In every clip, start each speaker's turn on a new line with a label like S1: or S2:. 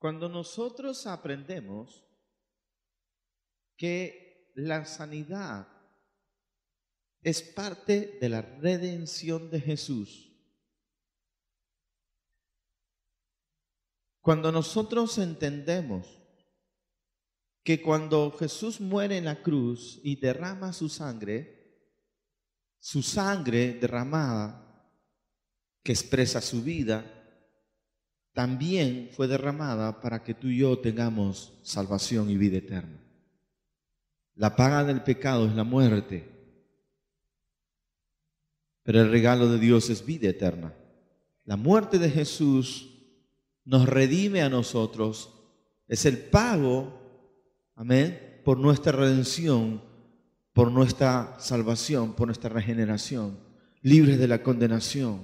S1: Cuando nosotros aprendemos que la sanidad es parte de la redención de Jesús, cuando nosotros entendemos que cuando Jesús muere en la cruz y derrama su sangre derramada, que expresa su vida, también fue derramada para que tú y yo tengamos salvación y vida eterna. La paga del pecado es la muerte, pero el regalo de Dios es vida eterna. La muerte de Jesús nos redime a nosotros, es el pago, amén, por nuestra redención, por nuestra salvación, por nuestra regeneración, libres de la condenación.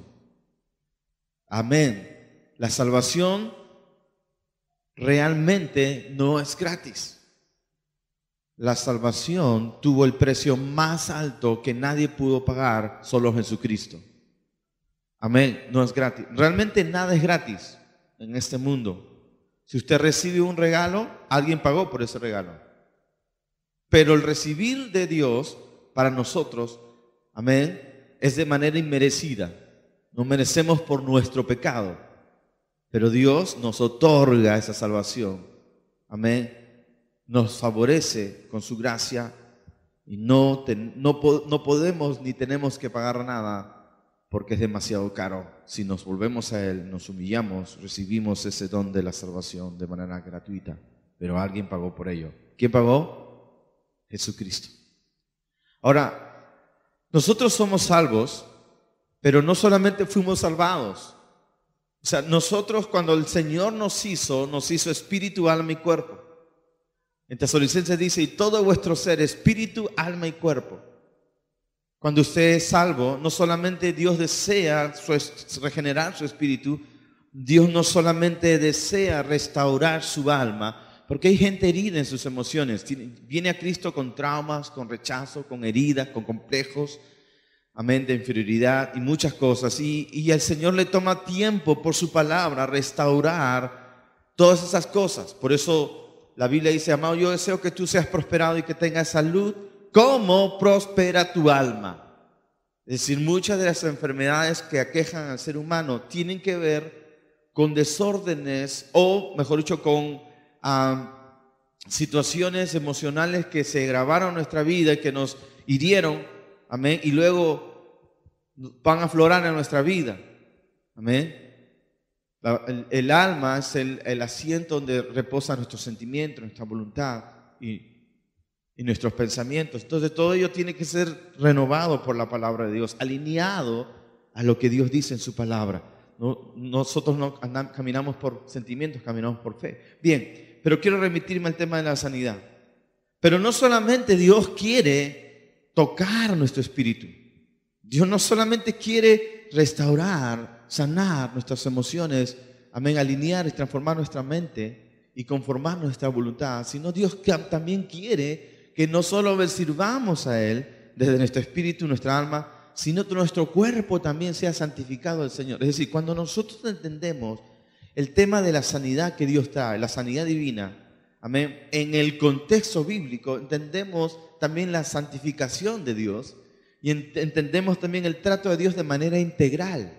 S1: Amén. La salvación realmente no es gratis. La salvación tuvo el precio más alto que nadie pudo pagar, solo Jesucristo. Amén. No es gratis. Realmente nada es gratis en este mundo. Si usted recibe un regalo, alguien pagó por ese regalo. Pero el recibir de Dios para nosotros, amén, es de manera inmerecida. No merecemos por nuestro pecado. Pero Dios nos otorga esa salvación. Amén. Nos favorece con su gracia y no podemos ni tenemos que pagar nada porque es demasiado caro. Si nos volvemos a Él, nos humillamos, recibimos ese don de la salvación de manera gratuita. Pero alguien pagó por ello. ¿Quién pagó? Jesucristo. Ahora, nosotros somos salvos, pero no solamente fuimos salvados. O sea, nosotros cuando el Señor nos hizo espíritu, alma y cuerpo. En Tesalonicenses dice, y todo vuestro ser, espíritu, alma y cuerpo. Cuando usted es salvo, no solamente Dios desea regenerar su espíritu, Dios no solamente desea restaurar su alma, porque hay gente herida en sus emociones. Viene a Cristo con traumas, con rechazo, con heridas, con complejos, amén, de inferioridad y muchas cosas. Y al Señor le toma tiempo por su palabra restaurar todas esas cosas. Por eso la Biblia dice, amado, yo deseo que tú seas prosperado y que tengas salud, como prospera tu alma. Es decir, muchas de las enfermedades que aquejan al ser humano tienen que ver con desórdenes o, mejor dicho, con situaciones emocionales que se grabaron en nuestra vida y que nos hirieron. Amén. Y luego van a aflorar en nuestra vida. Amén. El alma es el asiento donde reposan nuestros sentimientos, nuestra voluntad y nuestros pensamientos. Entonces todo ello tiene que ser renovado por la palabra de Dios, alineado a lo que Dios dice en su palabra. Nosotros no caminamos por sentimientos, caminamos por fe. Bien, pero quiero remitirme al tema de la sanidad. Pero no solamente Dios quiere tocar nuestro espíritu. Dios no solamente quiere restaurar, sanar nuestras emociones, amén, alinear y transformar nuestra mente y conformar nuestra voluntad, sino Dios también quiere que no solo le sirvamos a Él desde nuestro espíritu, nuestra alma, sino que nuestro cuerpo también sea santificado al Señor. Es decir, cuando nosotros entendemos el tema de la sanidad que Dios trae, la sanidad divina, amén, en el contexto bíblico entendemos también la santificación de Dios y entendemos también el trato de Dios de manera integral.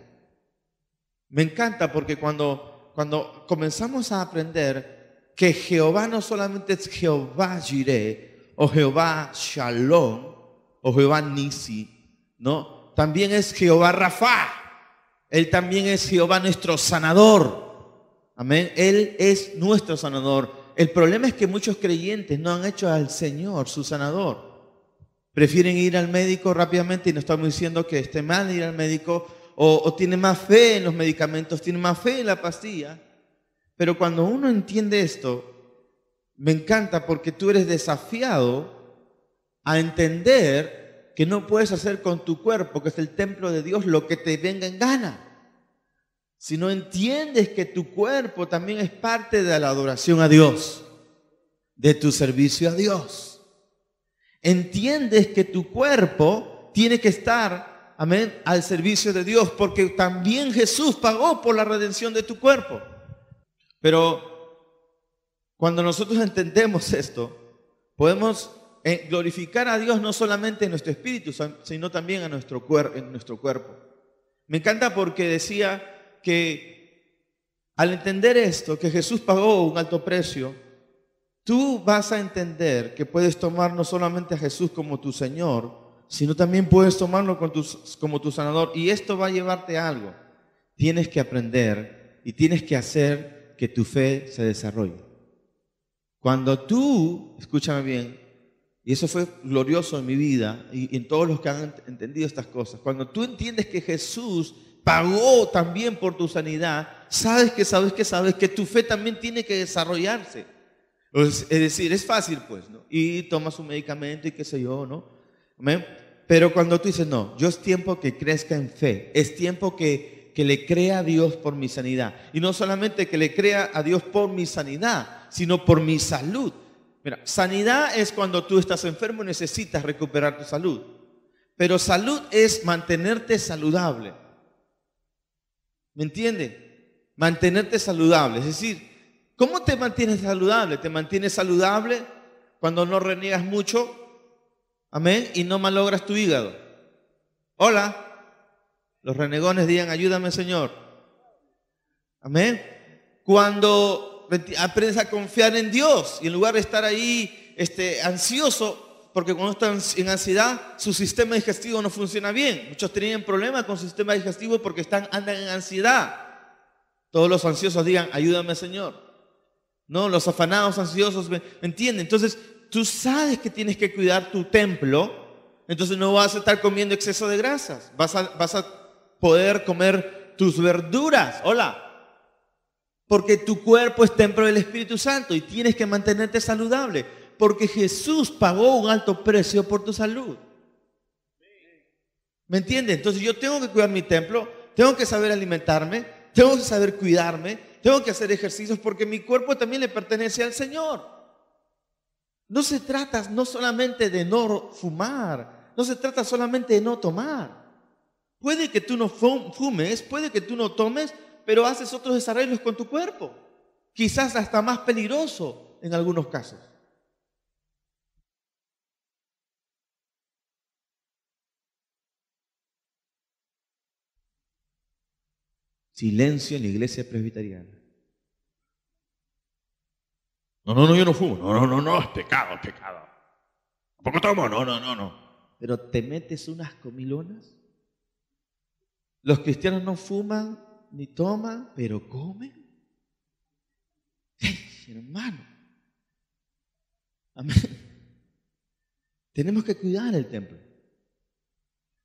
S1: Me encanta porque cuando comenzamos a aprender que Jehová no solamente es Jehová Jireh o Jehová Shalom o Jehová Nisi, ¿no? También es Jehová Rafa. Él también es Jehová nuestro sanador. Amén. Él es nuestro sanador. El problema es que muchos creyentes no han hecho al Señor su sanador. Prefieren ir al médico rápidamente y no estamos diciendo que esté mal ir al médico o tienen más fe en los medicamentos, tienen más fe en la pastilla. Pero cuando uno entiende esto, me encanta porque tú eres desafiado a entender que no puedes hacer con tu cuerpo, que es el templo de Dios, lo que te venga en gana. Si no entiendes que tu cuerpo también es parte de la adoración a Dios, de tu servicio a Dios. Entiendes que tu cuerpo tiene que estar, amén, al servicio de Dios, porque también Jesús pagó por la redención de tu cuerpo. Pero Cuando nosotros entendemos esto, podemos glorificar a Dios no solamente en nuestro espíritu, sino también en nuestro cuerpo. Me encanta porque decía que al entender esto, que Jesús pagó un alto precio, tú vas a entender que puedes tomar no solamente a Jesús como tu Señor, sino también puedes tomarlo como tu sanador. Y esto va a llevarte a algo. Tienes que aprender y tienes que hacer que tu fe se desarrolle. Cuando tú, escúchame bien, y eso fue glorioso en mi vida y en todos los que han entendido estas cosas, cuando tú entiendes que Jesús pagó también por tu sanidad, sabes que tu fe también tiene que desarrollarse. Es decir, es fácil pues, ¿no? Y tomas un medicamento y qué sé yo, ¿no? ¿Amén? Pero cuando tú dices, no, yo es tiempo que crezca en fe, es tiempo que le crea a Dios por mi sanidad. Y no solamente que le crea a Dios por mi sanidad, sino por mi salud. Mira, sanidad es cuando tú estás enfermo y necesitas recuperar tu salud. Pero salud es mantenerte saludable. ¿Me entiende? Mantenerte saludable. Es decir, ¿cómo te mantienes saludable? ¿Te mantienes saludable cuando no reniegas mucho? Amén. Y no malogras tu hígado. Hola. Los renegones digan, ayúdame, Señor. Amén. Cuando aprendes a confiar en Dios y en lugar de estar ahí ansioso, porque cuando están en ansiedad, su sistema digestivo no funciona bien. Muchos tienen problemas con su sistema digestivo porque andan en ansiedad. Todos los ansiosos digan, ayúdame, Señor. No, los afanados, ansiosos, ¿me entienden? Entonces, tú sabes que tienes que cuidar tu templo, entonces no vas a estar comiendo exceso de grasas. Vas a poder comer tus verduras. Hola. Porque tu cuerpo es templo del Espíritu Santo y tienes que mantenerte saludable. Porque Jesús pagó un alto precio por tu salud. ¿Me entiendes? Entonces yo tengo que cuidar mi templo, tengo que saber alimentarme, tengo que saber cuidarme, tengo que hacer ejercicios porque mi cuerpo también le pertenece al Señor. No se trata no solamente de no fumar, no se trata solamente de no tomar. Puede que tú no fumes, puede que tú no tomes, pero haces otros desarrollos con tu cuerpo. Quizás hasta más peligroso en algunos casos. Silencio en la iglesia presbiteriana. No, yo no fumo. No, es pecado. ¿Tampoco tomo? No. Pero te metes unas comilonas. Los cristianos no fuman ni toman, pero comen. Hermano. Amén. Tenemos que cuidar el templo.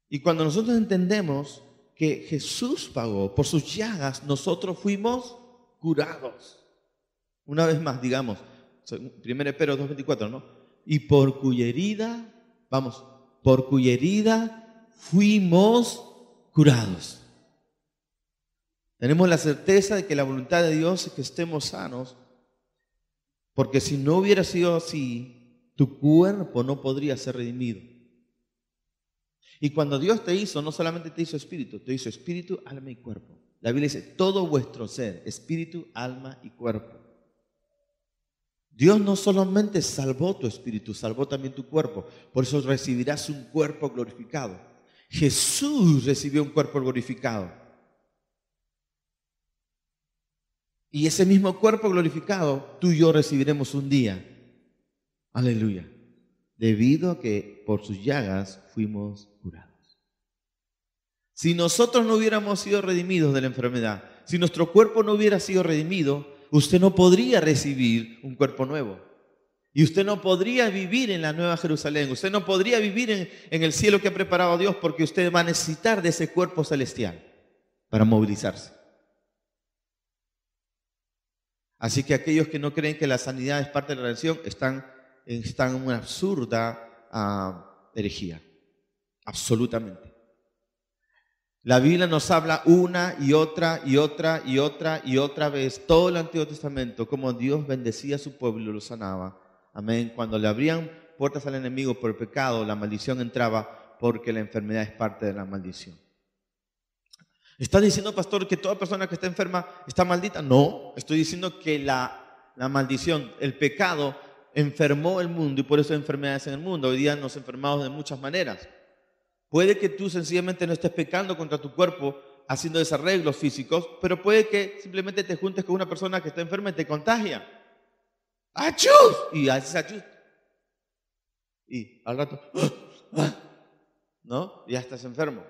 S1: Y cuando nosotros entendemos que Jesús pagó por sus llagas, nosotros fuimos curados. Una vez más, digamos, 1 Pedro 2:24, ¿no? Y por cuya herida fuimos curados. Tenemos la certeza de que la voluntad de Dios es que estemos sanos, porque si no hubiera sido así, tu cuerpo no podría ser redimido. Y cuando Dios te hizo, no solamente te hizo espíritu, alma y cuerpo. La Biblia dice, todo vuestro ser, espíritu, alma y cuerpo. Dios no solamente salvó tu espíritu, salvó también tu cuerpo. Por eso recibirás un cuerpo glorificado. Jesús recibió un cuerpo glorificado. Y ese mismo cuerpo glorificado, tú y yo recibiremos un día. Aleluya. Debido a que por sus llagas fuimos curados. Si nosotros no hubiéramos sido redimidos de la enfermedad, si nuestro cuerpo no hubiera sido redimido, usted no podría recibir un cuerpo nuevo. Y usted no podría vivir en la Nueva Jerusalén. Usted no podría vivir en el cielo que ha preparado Dios, porque usted va a necesitar de ese cuerpo celestial para movilizarse. Así que aquellos que no creen que la sanidad es parte de la redención están en una absurda herejía. Absolutamente. La Biblia nos habla una y otra vez, todo el Antiguo Testamento, cómo Dios bendecía a su pueblo y lo sanaba. Amén. Cuando le abrían puertas al enemigo por el pecado, la maldición entraba porque la enfermedad es parte de la maldición. ¿Está diciendo, pastor, que toda persona que está enferma está maldita? No, estoy diciendo que la la maldición, el pecado enfermó el mundo y por eso hay enfermedades en el mundo. Hoy día nos enfermamos de muchas maneras. Puede que tú sencillamente no estés pecando contra tu cuerpo haciendo desarreglos físicos, pero puede que simplemente te juntes con una persona que está enferma y te contagia. ¡Achus! Y haces achus. Y al rato, ¿no? Ya estás enfermo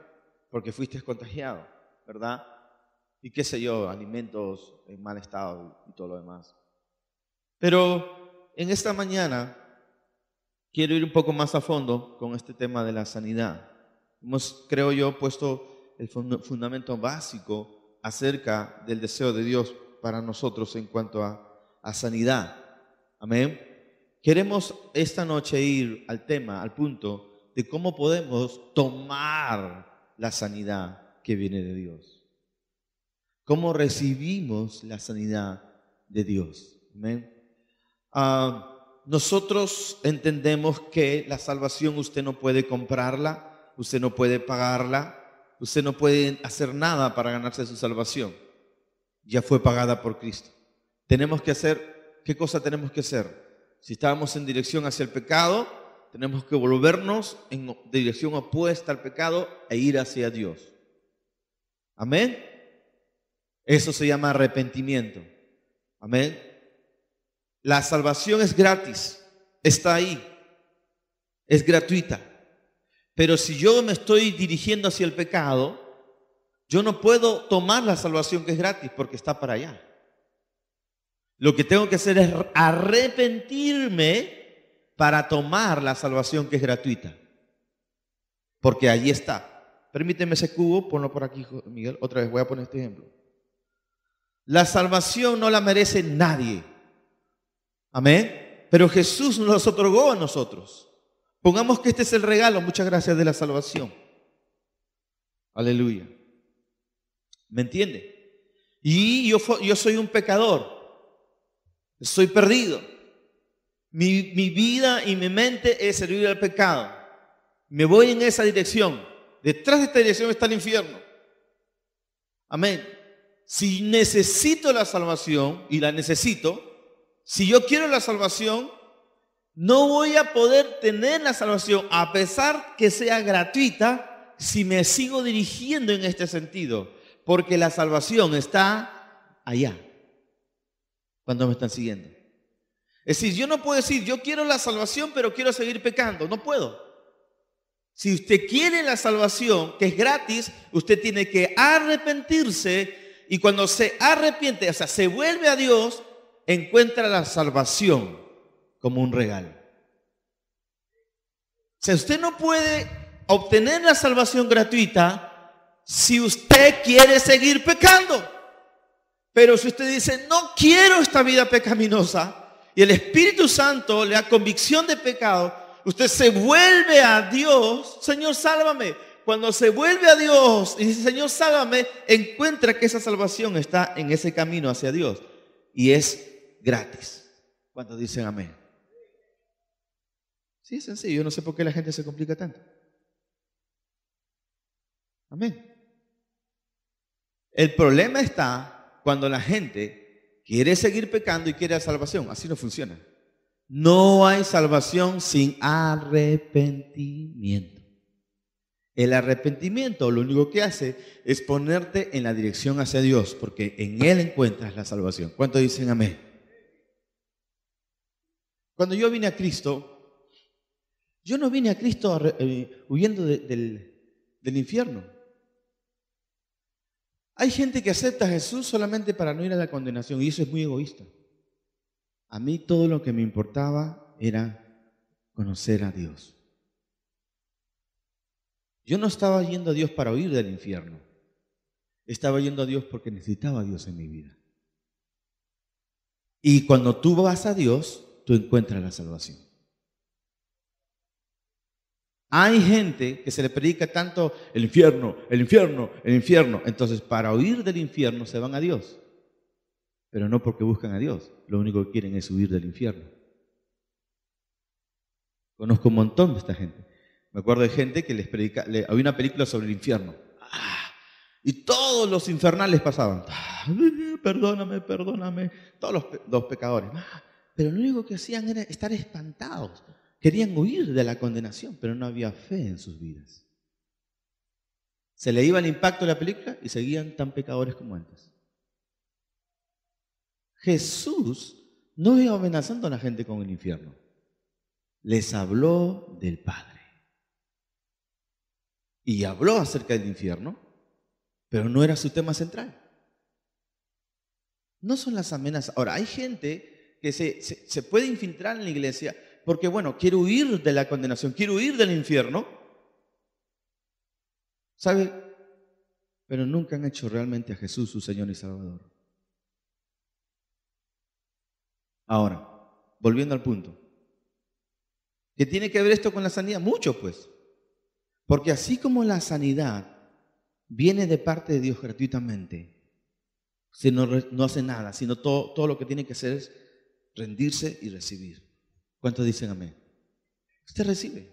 S1: porque fuiste contagiado, ¿verdad? Y qué sé yo, alimentos en mal estado y todo lo demás. Pero en esta mañana quiero ir un poco más a fondo con este tema de la sanidad. Hemos, creo yo, puesto el fundamento básico acerca del deseo de Dios para nosotros en cuanto a sanidad. Amén. Queremos esta noche ir al tema, al punto de cómo podemos tomar la sanidad que viene de Dios. Cómo recibimos la sanidad de Dios. Amén. Nosotros entendemos que la salvación usted no puede comprarla, usted no puede pagarla, usted no puede hacer nada para ganarse su salvación. Ya fue pagada por Cristo. Tenemos que hacer, ¿qué cosa tenemos que hacer? Si estábamos en dirección hacia el pecado, tenemos que volvernos en dirección opuesta al pecado e ir hacia Dios. Amén. Eso se llama arrepentimiento. Amén. La salvación es gratis, está ahí, es gratuita. Pero si yo me estoy dirigiendo hacia el pecado, yo no puedo tomar la salvación que es gratis porque está para allá. Lo que tengo que hacer es arrepentirme para tomar la salvación que es gratuita. Porque allí está. Permíteme ese cubo, ponlo por aquí, Miguel. Otra vez voy a poner este ejemplo. La salvación no la merece nadie. Amén. Pero Jesús nos otorgó a nosotros. Pongamos que este es el regalo, muchas gracias, de la salvación. Aleluya. ¿Me entiende? Y yo soy un pecador. Estoy perdido. Mi vida y mi mente es servir al pecado. Me voy en esa dirección. Detrás de esta dirección está el infierno. Amén. Si necesito la salvación, y la necesito, si yo quiero la salvación, no voy a poder tener la salvación a pesar que sea gratuita si me sigo dirigiendo en este sentido, porque la salvación está allá. ¿Cuántos me están siguiendo? Es decir, yo no puedo decir, yo quiero la salvación, pero quiero seguir pecando. No puedo. Si usted quiere la salvación, que es gratis, usted tiene que arrepentirse, y cuando se arrepiente, o sea, se vuelve a Dios, encuentra la salvación como un regalo. O sea, usted no puede obtener la salvación gratuita si usted quiere seguir pecando. Pero si usted dice, no quiero esta vida pecaminosa, y el Espíritu Santo le da convicción de pecado, usted se vuelve a Dios. Señor, sálvame. Cuando se vuelve a Dios y dice, Señor, sálvame, encuentra que esa salvación está en ese camino hacia Dios. Y es gratis. ¿Cuántos dicen amén? Sí, es sencillo. Yo no sé por qué la gente se complica tanto. Amén. El problema está cuando la gente quiere seguir pecando y quiere la salvación. Así no funciona. No hay salvación sin arrepentimiento. El arrepentimiento lo único que hace es ponerte en la dirección hacia Dios, porque en Él encuentras la salvación. ¿Cuántos dicen amén? Cuando yo vine a Cristo, yo no vine a Cristo huyendo del infierno. Hay gente que acepta a Jesús solamente para no ir a la condenación, y eso es muy egoísta. A mí todo lo que me importaba era conocer a Dios. Yo no estaba yendo a Dios para huir del infierno. Estaba yendo a Dios porque necesitaba a Dios en mi vida. Y cuando tú vas a Dios, tú encuentras la salvación. Hay gente que se le predica tanto el infierno, el infierno, el infierno. Entonces, para huir del infierno se van a Dios. Pero no porque buscan a Dios. Lo único que quieren es huir del infierno. Conozco un montón de esta gente. Me acuerdo de gente que les predica, había una película sobre el infierno. Y todos los infernales pasaban. Perdóname, perdóname. Todos los pecadores. Pero lo único que hacían era estar espantados. Querían huir de la condenación, pero no había fe en sus vidas. Se le iba el impacto de la película y seguían tan pecadores como antes. Jesús no iba amenazando a la gente con el infierno. Les habló del Padre. Y habló acerca del infierno, pero no era su tema central. No son las amenazas. Ahora, hay gente que se puede infiltrar en la iglesia porque, bueno, quiere huir de la condenación, quiere huir del infierno. ¿Sabe? Pero nunca han hecho realmente a Jesús su Señor y Salvador. Ahora, volviendo al punto. ¿Qué tiene que ver esto con la sanidad? Mucho, pues. Porque así como la sanidad viene de parte de Dios gratuitamente, usted no hace nada, sino todo lo que tiene que hacer es rendirse y recibir. ¿Cuántos dicen amén? Usted recibe.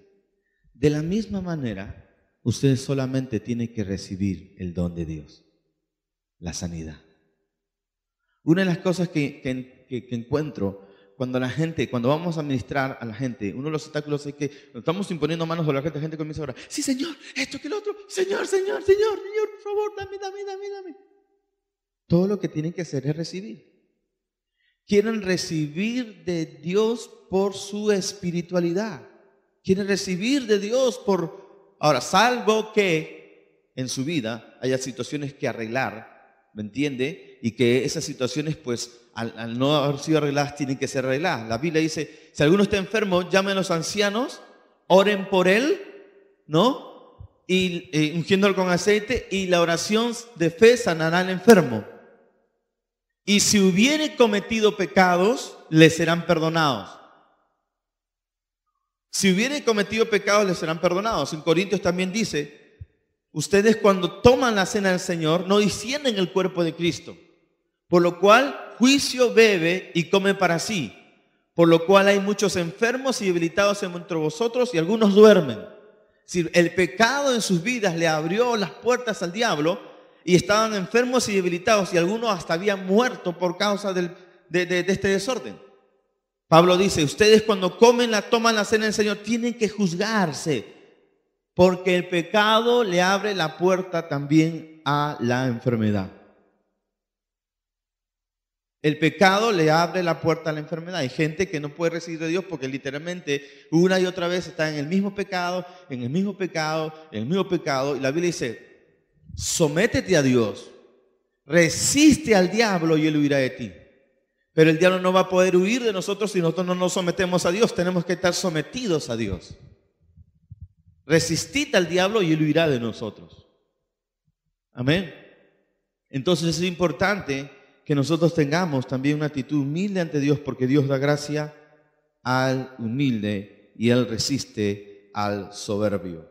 S1: De la misma manera, usted solamente tiene que recibir el don de Dios, la sanidad. Una de las cosas que encuentro cuando vamos a ministrar a la gente, uno de los obstáculos es que estamos imponiendo manos a la gente comienza a orar. Sí, Señor, esto que lo otro. Señor, por favor, dame. Todo lo que tienen que hacer es recibir. Quieren recibir de Dios por su espiritualidad. Quieren recibir de Dios por... Ahora, salvo que en su vida haya situaciones que arreglar, ¿me entiende? Y que esas situaciones, pues, al no haber sido arregladas, tienen que ser arregladas. La Biblia dice, si alguno está enfermo, llamen a los ancianos, oren por él, ¿no? Y ungiéndolo con aceite, y la oración de fe sanará al enfermo. Y si hubiere cometido pecados, le serán perdonados. Si hubiere cometido pecados, le serán perdonados. En Corintios también dice, ustedes cuando toman la cena del Señor, no disciernen el cuerpo de Cristo. Por lo cual, juicio bebe y come para sí. Por lo cual hay muchos enfermos y debilitados entre vosotros y algunos duermen. Si el pecado en sus vidas le abrió las puertas al diablo y estaban enfermos y debilitados y algunos hasta habían muerto por causa de este desorden. Pablo dice, ustedes cuando toman la cena del Señor tienen que juzgarse porque el pecado le abre la puerta también a la enfermedad. El pecado le abre la puerta a la enfermedad. Hay gente que no puede recibir de Dios porque literalmente una y otra vez está en el mismo pecado, en el mismo pecado, en el mismo pecado. Y la Biblia dice, sométete a Dios, resiste al diablo y él huirá de ti. Pero el diablo no va a poder huir de nosotros si nosotros no nos sometemos a Dios. Tenemos que estar sometidos a Dios. Resistid al diablo y él huirá de nosotros. Amén. Entonces es importante que nosotros tengamos también una actitud humilde ante Dios, porque Dios da gracia al humilde y Él resiste al soberbio.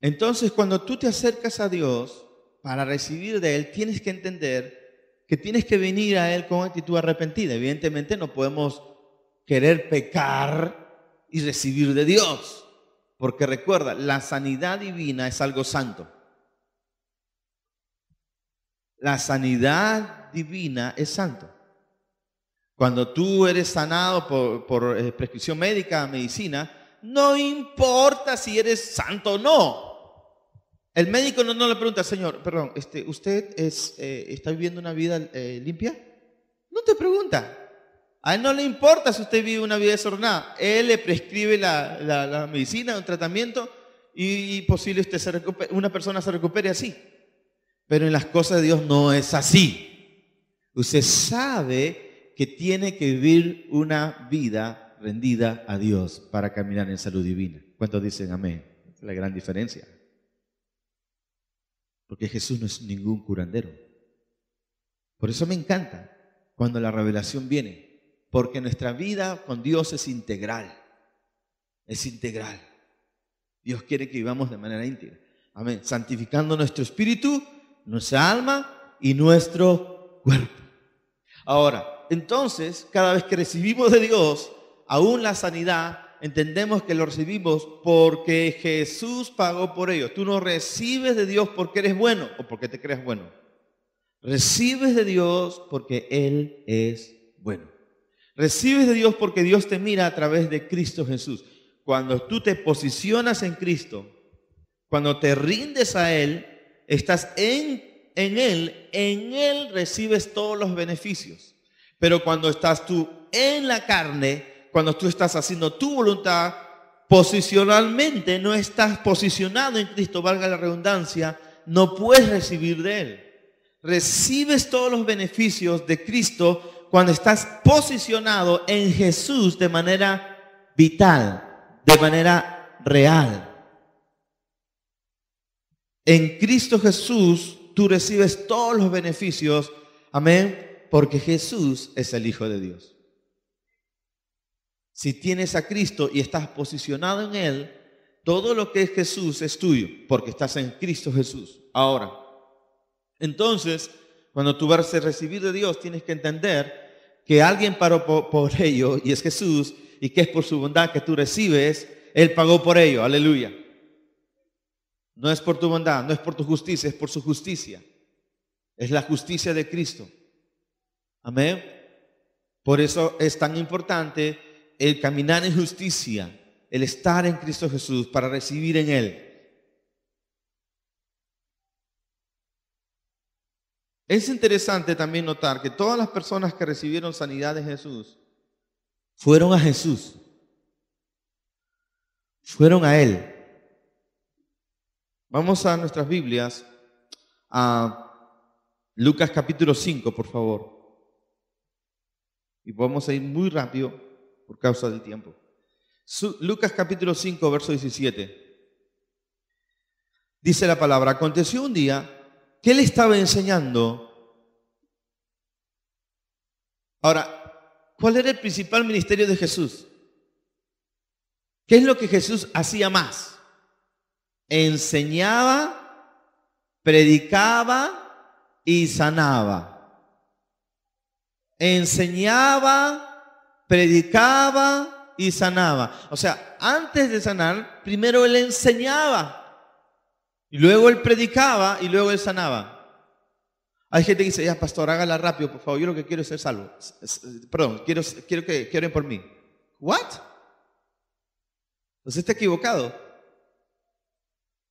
S1: Entonces, cuando tú te acercas a Dios para recibir de Él, tienes que entender que tienes que venir a Él con actitud arrepentida. Evidentemente no podemos querer pecar y recibir de Dios, porque recuerda, la sanidad divina es algo santo. La sanidad divina es santo. Cuando tú eres sanado por prescripción médica, medicina, no importa si eres santo o no. El médico no le pregunta, Señor, perdón, ¿usted está viviendo una vida limpia? No te pregunta. A él no le importa si usted vive una vida desordenada. Él le prescribe la medicina, un tratamiento y posible una persona se recupere así. Pero en las cosas de Dios no es así. Usted sabe que tiene que vivir una vida rendida a Dios para caminar en salud divina. ¿Cuántos dicen amén? Esa es la gran diferencia. Porque Jesús no es ningún curandero. Por eso me encanta cuando la revelación viene. Porque nuestra vida con Dios es integral. Es integral. Dios quiere que vivamos de manera íntegra. Amén. Santificando nuestro espíritu, nuestra alma y nuestro cuerpo. Ahora, entonces, cada vez que recibimos de Dios, aún la sanidad, entendemos que lo recibimos porque Jesús pagó por ello. Tú no recibes de Dios porque eres bueno o porque te creas bueno. Recibes de Dios porque Él es bueno. Recibes de Dios porque Dios te mira a través de Cristo Jesús. Cuando tú te posicionas en Cristo, cuando te rindes a Él, estás en Él recibes todos los beneficios. Pero cuando estás tú en la carne, cuando tú estás haciendo tu voluntad, posicionalmente no estás posicionado en Cristo, valga la redundancia, no puedes recibir de Él. Recibes todos los beneficios de Cristo cuando estás posicionado en Jesús de manera vital, de manera real. En Cristo Jesús tú recibes todos los beneficios, amén, porque Jesús es el Hijo de Dios. Si tienes a Cristo y estás posicionado en Él, todo lo que es Jesús es tuyo, porque estás en Cristo Jesús. Ahora, entonces, cuando tú vas a recibir de Dios, tienes que entender que alguien pagó por ello, y es Jesús, y que es por su bondad que tú recibes, Él pagó por ello, aleluya. No es por tu bondad, no es por tu justicia, es por su justicia. Es la justicia de Cristo. Amén. Por eso es tan importante el caminar en justicia, el estar en Cristo Jesús para recibir en Él. Es interesante también notar que todas las personas que recibieron sanidad de Jesús fueron a Jesús, fueron a Él. Vamos a nuestras Biblias, a Lucas capítulo 5, por favor. Y vamos a ir muy rápido por causa del tiempo. Lucas capítulo 5, verso 17. Dice la palabra: aconteció un día que Él estaba enseñando. Ahora, ¿cuál era el principal ministerio de Jesús? ¿Qué es lo que Jesús hacía más? Enseñaba, predicaba y sanaba. Enseñaba, predicaba y sanaba. O sea, antes de sanar, primero Él enseñaba, y luego Él predicaba y luego Él sanaba. Hay gente que dice: ya, pastor, hágala rápido, por favor, yo lo que quiero es ser salvo. Perdón, quiero que oren por mí. ¿What? Entonces está equivocado.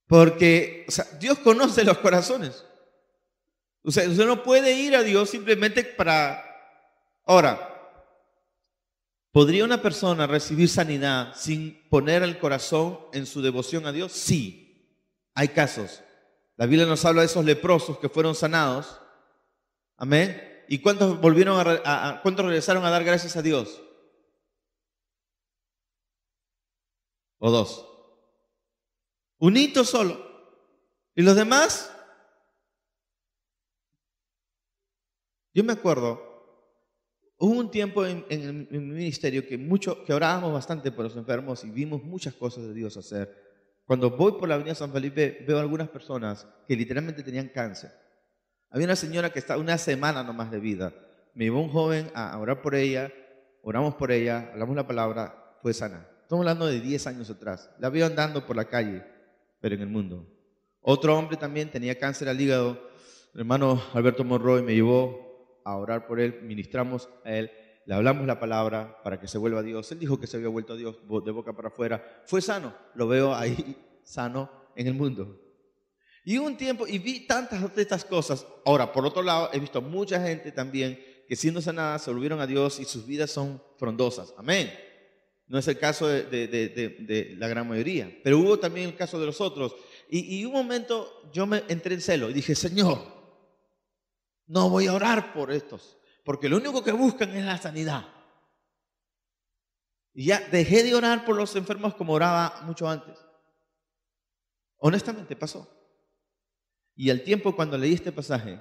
S1: Porque, o sea, Dios conoce los corazones. O sea, usted no puede ir a Dios simplemente para... Ahora, ¿podría una persona recibir sanidad sin poner el corazón en su devoción a Dios? Sí, hay casos. La Biblia nos habla de esos leprosos que fueron sanados. Amén. ¿Y cuántos cuántos regresaron a dar gracias a Dios? ¿O dos? Un hito solo. ¿Y los demás? Yo me acuerdo, hubo un tiempo en mi ministerio que orábamos bastante por los enfermos y vimos muchas cosas de Dios hacer. Cuando voy por la avenida San Felipe, veo algunas personas que literalmente tenían cáncer. Había una señora que estaba una semana nomás de vida. Me llevó un joven a orar por ella, oramos por ella, hablamos la palabra, fue sana. Estamos hablando de 10 años atrás. La veo andando por la calle, pero en el mundo. Otro hombre también tenía cáncer al hígado. El hermano Alberto Monroy me llevó a orar por él, ministramos a él, le hablamos la palabra para que se vuelva a Dios. Él dijo que se había vuelto a Dios de boca para afuera. Fue sano, lo veo ahí sano en el mundo. Y hubo un tiempo y vi tantas de estas cosas. Ahora, por otro lado, he visto mucha gente también que siendo sanadas se volvieron a Dios y sus vidas son frondosas. Amén. No es el caso de la gran mayoría, pero hubo también el caso de los otros. Y un momento yo me entré en celo y dije: Señor, no voy a orar por estos, porque lo único que buscan es la sanidad. Y ya dejé de orar por los enfermos como oraba mucho antes. Honestamente pasó. Y al tiempo, cuando leí este pasaje,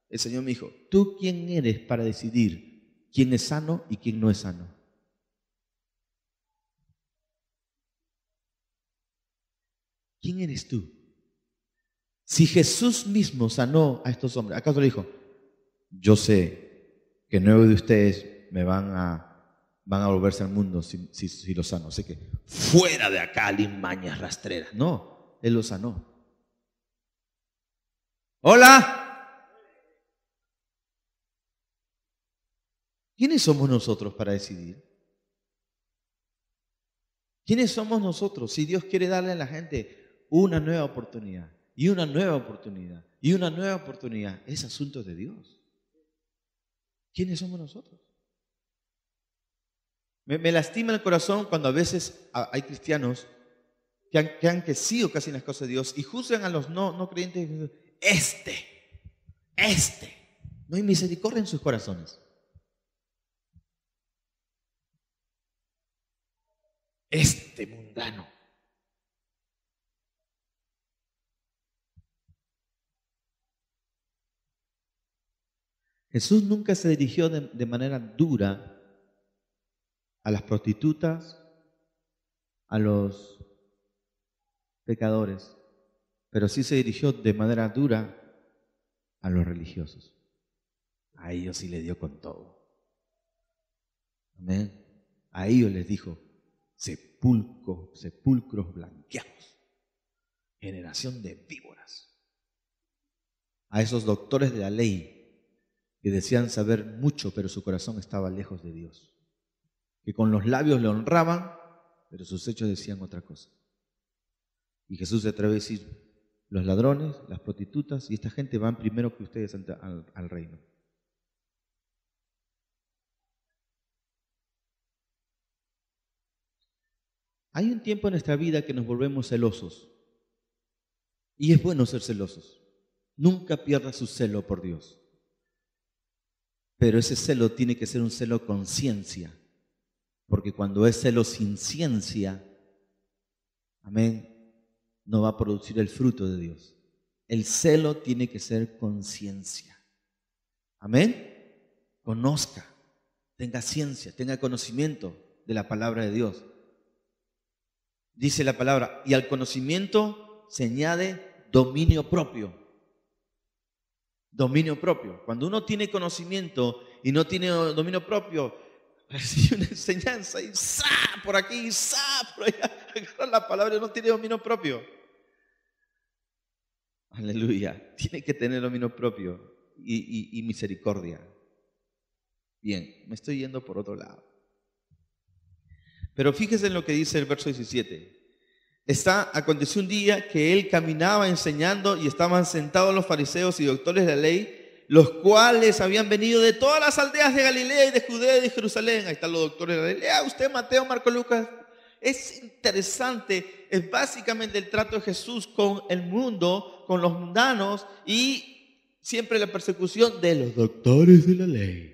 S1: el Señor me dijo: ¿tú quién eres para decidir quién es sano y quién no es sano? ¿Quién eres tú? Si Jesús mismo sanó a estos hombres, ¿acaso le dijo: yo sé que 9 de ustedes me van a van a volverse al mundo si lo sano. Así que fuera de acá, alimañas rastreras. No, Él los sanó. ¡Hola! ¿Quiénes somos nosotros para decidir? ¿Quiénes somos nosotros si Dios quiere darle a la gente una nueva oportunidad y una nueva oportunidad y una nueva oportunidad? Es asunto de Dios. ¿Quiénes somos nosotros? Me lastima el corazón cuando a veces hay cristianos que han crecido casi en las cosas de Dios y juzgan a los no creyentes. No hay misericordia en sus corazones. Mundano. Jesús nunca se dirigió de manera dura a las prostitutas, a los pecadores, pero sí se dirigió de manera dura a los religiosos. A ellos sí le dio con todo. Amén. A ellos les dijo: sepulcros blanqueados, generación de víboras. A esos doctores de la ley que decían saber mucho, pero su corazón estaba lejos de Dios, que con los labios le honraban, pero sus hechos decían otra cosa. Y Jesús se atreve a decir: los ladrones, las prostitutas y esta gente van primero que ustedes al reino. Hay un tiempo en nuestra vida que nos volvemos celosos. Y es bueno ser celosos. Nunca pierda su celo por Dios. Pero ese celo tiene que ser un celo con ciencia. Porque cuando es celo sin ciencia, amén, no va a producir el fruto de Dios. El celo tiene que ser con ciencia. Amén. Conozca, tenga ciencia, tenga conocimiento de la palabra de Dios. Dice la palabra, y al conocimiento se añade dominio propio. Dominio propio. Cuando uno tiene conocimiento y no tiene dominio propio, recibe una enseñanza y ¡za! Por aquí, ¡za! Por allá, agarra la palabra y no tiene dominio propio. Aleluya. Tiene que tener dominio propio y misericordia. Bien, me estoy yendo por otro lado. Pero fíjese en lo que dice el verso 17. Aconteció un día que él caminaba enseñando y estaban sentados los fariseos y doctores de la ley, los cuales habían venido de todas las aldeas de Galilea y de Judea y de Jerusalén. Ahí están los doctores de la ley. Lea usted Mateo, Marcos, Lucas. Es interesante, es básicamente el trato de Jesús con el mundo, con los mundanos y siempre la persecución de los doctores de la ley.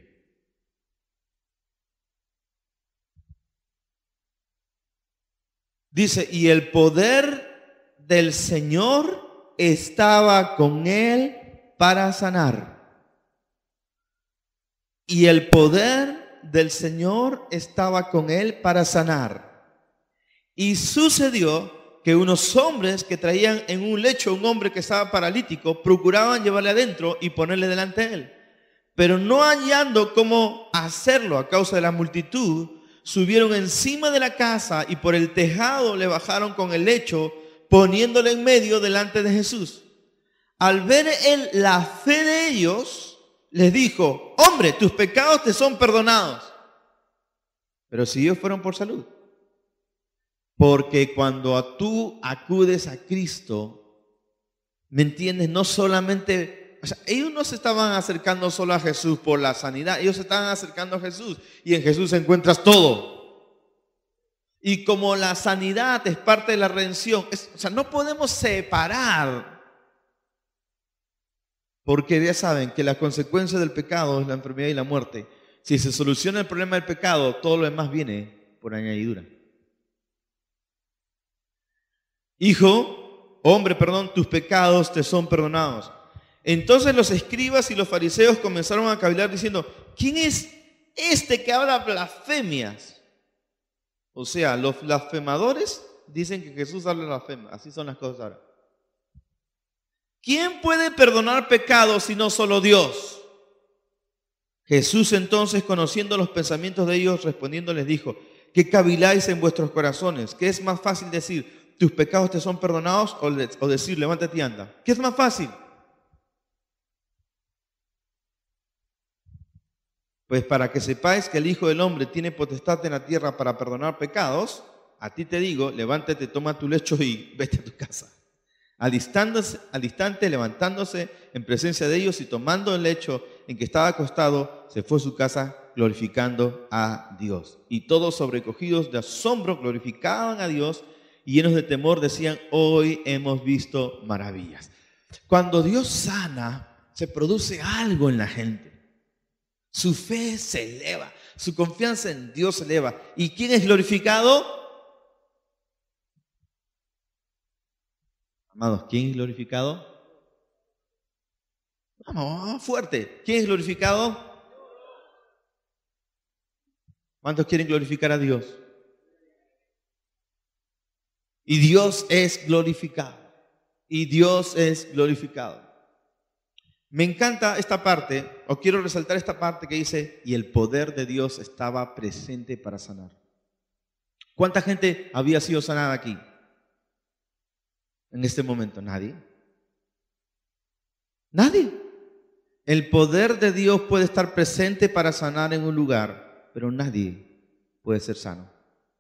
S1: Dice, y el poder del Señor estaba con él para sanar. Y el poder del Señor estaba con él para sanar. Y sucedió que unos hombres que traían en un lecho un hombre que estaba paralítico, procuraban llevarle adentro y ponerle delante de él. Pero no hallando cómo hacerlo a causa de la multitud, subieron encima de la casa y por el tejado le bajaron con el lecho, poniéndole en medio delante de Jesús. Al ver él la fe de ellos, les dijo: hombre, tus pecados te son perdonados. Pero si ellos fueron por salud. Porque cuando tú acudes a Cristo, ¿me entiendes? No solamente, ellos no se estaban acercando solo a Jesús por la sanidad, ellos se estaban acercando a Jesús y en Jesús encuentras todo. Y como la sanidad es parte de la redención, no podemos separar, porque ya saben que la consecuencia del pecado es la enfermedad y la muerte. Si se soluciona el problema del pecado, todo lo demás viene por añadidura. Hombre, tus pecados te son perdonados. Entonces los escribas y los fariseos comenzaron a cavilar diciendo: ¿quién es este que habla blasfemias? O sea, los blasfemadores dicen que Jesús habla blasfemia. Así son las cosas ahora. ¿Quién puede perdonar pecados si no solo Dios? Jesús entonces, conociendo los pensamientos de ellos, respondiendo les dijo: ¿qué caviláis en vuestros corazones? ¿Qué es más fácil decir, tus pecados te son perdonados, o decir, levántate y anda? ¿Qué es más fácil? Pues para que sepáis que el Hijo del Hombre tiene potestad en la tierra para perdonar pecados, a ti te digo, levántate, toma tu lecho y vete a tu casa. Al instante, levantándose en presencia de ellos y tomando el lecho en que estaba acostado, se fue a su casa glorificando a Dios. Y todos, sobrecogidos de asombro, glorificaban a Dios y llenos de temor decían: hoy hemos visto maravillas. Cuando Dios sana, se produce algo en la gente. Su fe se eleva, su confianza en Dios se eleva. ¿Y quién es glorificado? Amados, ¿quién es glorificado? Vamos, fuerte. ¿Quién es glorificado? ¿Cuántos quieren glorificar a Dios? Y Dios es glorificado. Y Dios es glorificado. Me encanta esta parte, o quiero resaltar esta parte que dice: y el poder de Dios estaba presente para sanar. ¿Cuánta gente había sido sanada aquí? En este momento, nadie. Nadie. El poder de Dios puede estar presente para sanar en un lugar, pero nadie puede ser sano,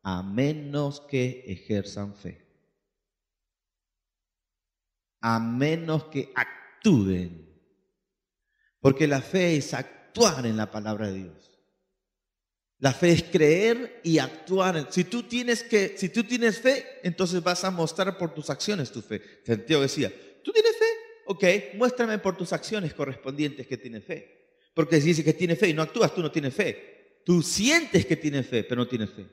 S1: a menos que ejerzan fe. A menos que actúen. Porque la fe es actuar en la palabra de Dios. La fe es creer y actuar. Si tú tienes fe, entonces vas a mostrar por tus acciones tu fe. Santiago decía: ¿tú tienes fe? Ok, muéstrame por tus acciones correspondientes que tienes fe. Porque si dices que tienes fe y no actúas, tú no tienes fe. Tú sientes que tienes fe, pero no tienes fe.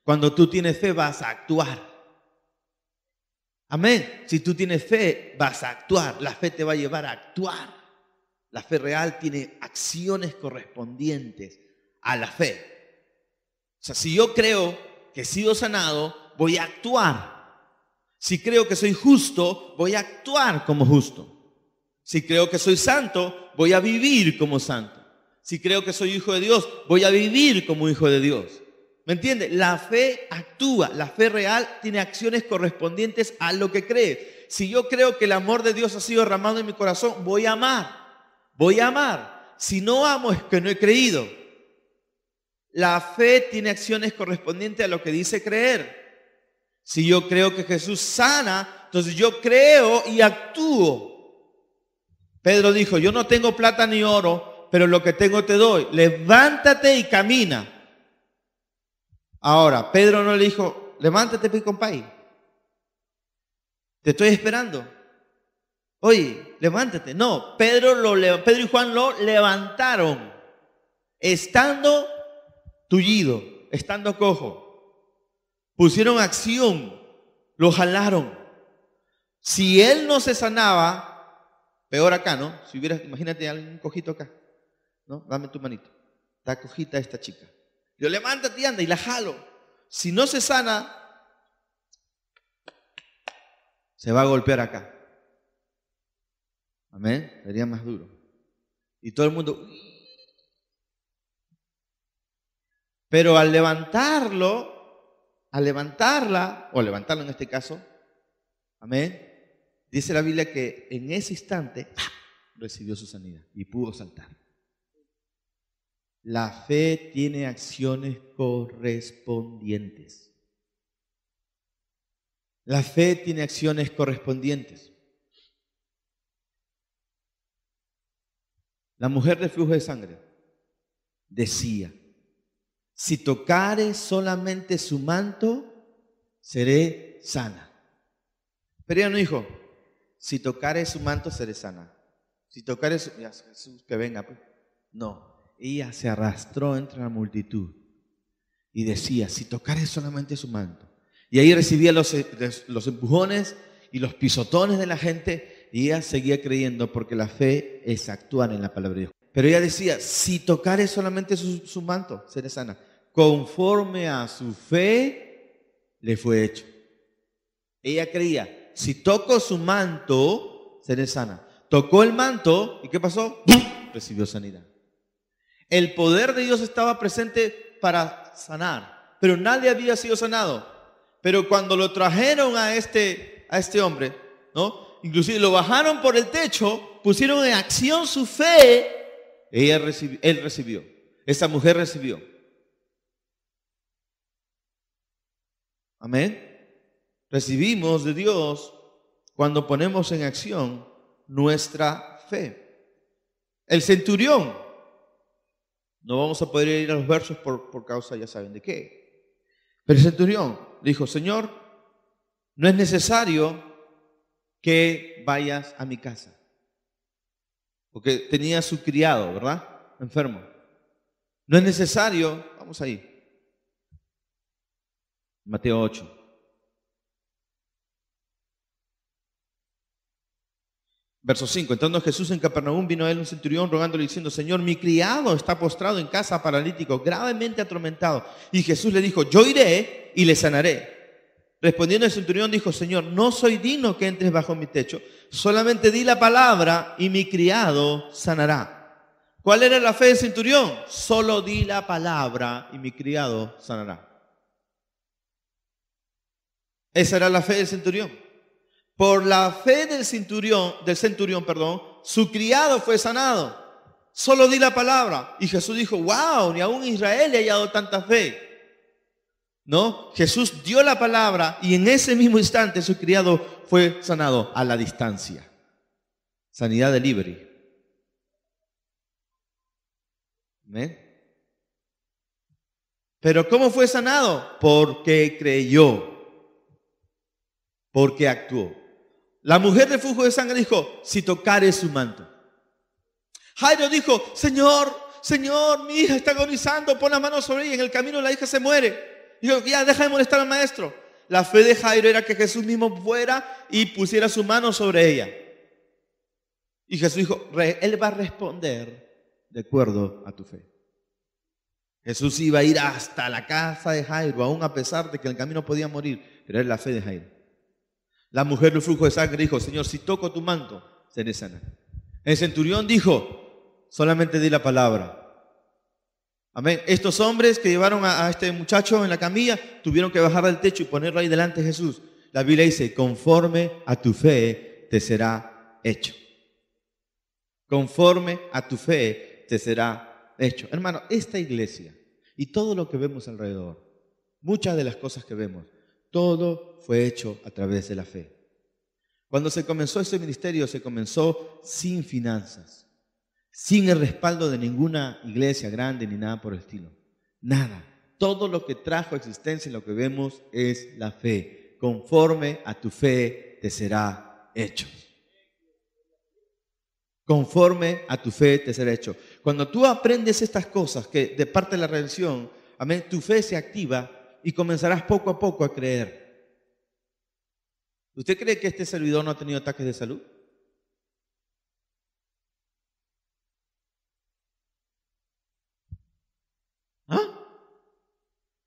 S1: Cuando tú tienes fe, vas a actuar. Amén. Si tú tienes fe, vas a actuar. La fe te va a llevar a actuar. La fe real tiene acciones correspondientes a la fe. O sea, si yo creo que he sido sanado, voy a actuar. Si creo que soy justo, voy a actuar como justo. Si creo que soy santo, voy a vivir como santo. Si creo que soy hijo de Dios, voy a vivir como hijo de Dios. ¿Me entiende? La fe actúa. La fe real tiene acciones correspondientes a lo que cree. Si yo creo que el amor de Dios ha sido derramado en mi corazón, voy a amar. Voy a amar. Si no amo, es que no he creído. La fe tiene acciones correspondientes a lo que dice creer. Si yo creo que Jesús sana, entonces yo creo y actúo. Pedro dijo: yo no tengo plata ni oro, pero lo que tengo te doy. Levántate y camina. Ahora, Pedro no le dijo: levántate, compay, te estoy esperando. Oye, levántate. No, Pedro y Juan lo levantaron, estando tullido, estando cojo. Pusieron acción, lo jalaron. Si él no se sanaba, peor acá, ¿no? Si hubiera, imagínate algún cojito acá, ¿no? Dame tu manito. Está cojita esta chica. Yo: levántate y anda, y la jalo. Si no se sana, se va a golpear acá. Amén. Sería más duro. Y todo el mundo. Pero al levantarla, o levantarlo en este caso, amén, dice la Biblia que en ese instante recibió su sanidad y pudo saltar. La fe tiene acciones correspondientes. La fe tiene acciones correspondientes. La mujer de flujo de sangre decía: si tocare solamente su manto, seré sana. Pero ella no dijo: si tocare su manto, seré sana. Si tocare su... Ya, Jesús, que venga, pues. No, ella se arrastró entre la multitud y decía: si tocare solamente su manto. Y ahí recibía los empujones y los pisotones de la gente, y ella seguía creyendo, porque la fe es actuar en la palabra de Dios. Pero ella decía: si tocare solamente su manto, seré sana. Conforme a su fe, le fue hecho. Ella creía: si toco su manto, seré sana. Tocó el manto, ¿y qué pasó? ¡Bum! Recibió sanidad. El poder de Dios estaba presente para sanar, pero nadie había sido sanado. Pero cuando lo trajeron a este hombre, ¿no? Inclusive lo bajaron por el techo, pusieron en acción su fe, él recibió, esa mujer recibió. Amén. Recibimos de Dios cuando ponemos en acción nuestra fe. El centurión, no vamos a poder ir a los versos por causa, ya saben de qué. Pero el centurión dijo: Señor, no es necesario que vayas a mi casa. Porque tenía a su criado, ¿verdad? Enfermo. No es necesario, vamos ahí. Mateo 8. Verso 5. Entrando Jesús en Capernaum, vino a él un centurión rogándole diciendo: Señor, mi criado está postrado en casa, paralítico, gravemente atormentado. Y Jesús le dijo: yo iré y le sanaré. Respondiendo el centurión dijo: Señor, no soy digno que entres bajo mi techo, solamente di la palabra y mi criado sanará. ¿Cuál era la fe del centurión? Solo di la palabra y mi criado sanará. Esa era la fe del centurión. Por la fe del centurión, su criado fue sanado. Solo di la palabra. Y Jesús dijo: wow, ni aún Israel le ha hallado tanta fe. ¿No? Jesús dio la palabra y en ese mismo instante su criado fue sanado a la distancia. Sanidad delivery. ¿Amén? Pero ¿cómo fue sanado? Porque creyó. Porque actuó. La mujer de flujo de sangre dijo: si tocare su manto. Jairo dijo: Señor, mi hija está agonizando, pon la mano sobre ella, en el camino la hija se muere. Dijo: ya, deja de molestar al maestro. La fe de Jairo era que Jesús mismo fuera y pusiera su mano sobre ella. Y Jesús dijo: él va a responder de acuerdo a tu fe. Jesús iba a ir hasta la casa de Jairo, aún a pesar de que en el camino podía morir, pero era la fe de Jairo. La mujer del flujo de sangre dijo: Señor, si toco tu manto, seré sana. El centurión dijo: solamente di la palabra. Amén. Estos hombres que llevaron a este muchacho en la camilla tuvieron que bajar del techo y ponerlo ahí delante de Jesús. La Biblia dice: conforme a tu fe te será hecho. Conforme a tu fe te será hecho. Hermano, esta iglesia y todo lo que vemos alrededor, muchas de las cosas que vemos, todo fue hecho a través de la fe. Cuando se comenzó este ministerio, se comenzó sin finanzas, sin el respaldo de ninguna iglesia grande ni nada por el estilo. Nada. Todo lo que trajo existencia y lo que vemos es la fe. Conforme a tu fe te será hecho. Conforme a tu fe te será hecho. Cuando tú aprendes estas cosas que de parte de la redención, amén, tu fe se activa y comenzarás poco a poco a creer. ¿Usted cree que este servidor no ha tenido ataques de salud? ¿Ah?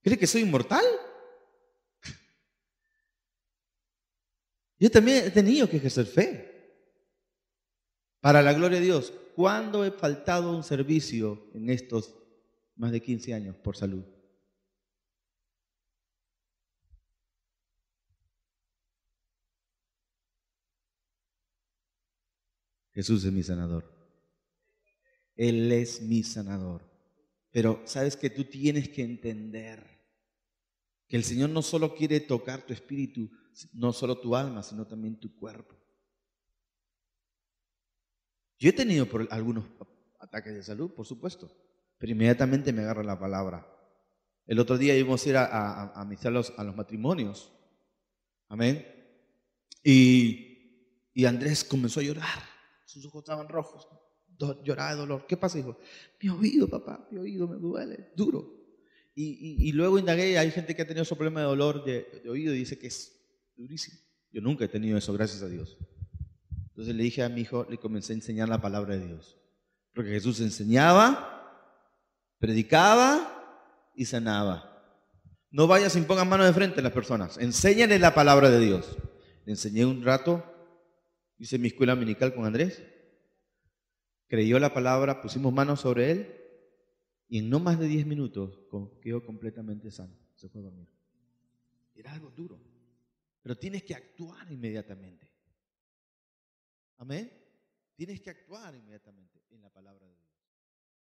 S1: ¿Cree que soy inmortal? Yo también he tenido que ejercer fe. Para la gloria de Dios, ¿cuándo he faltado un servicio en estos más de 15 años por salud? Jesús es mi sanador. Él es mi sanador. Pero sabes que tú tienes que entender que el Señor no solo quiere tocar tu espíritu, no solo tu alma, sino también tu cuerpo. Yo he tenido algunos ataques de salud, por supuesto, pero inmediatamente me agarra la palabra. El otro día íbamos a ir a ministrar a los matrimonios. Amén. Y Andrés comenzó a llorar. Sus ojos estaban rojos. Lloraba de dolor. ¿Qué pasa, hijo? Mi oído, papá, mi oído me duele, duro. Y luego indagué, hay gente que ha tenido ese problema de dolor de oído y dice que es durísimo. Yo nunca he tenido eso, gracias a Dios. Entonces le dije a mi hijo, le comencé a enseñar la palabra de Dios. Porque Jesús enseñaba, predicaba y sanaba. No vayas y pongas manos de frente a las personas. Enséñales la palabra de Dios. Le enseñé un rato, hice mi escuela dominical con Andrés. Creyó la palabra, pusimos manos sobre él Y en no más de 10 minutos quedó completamente sano. Se fue a dormir. Era algo duro. Pero tienes que actuar inmediatamente. Amén. Tienes que actuar inmediatamente en la palabra de Dios.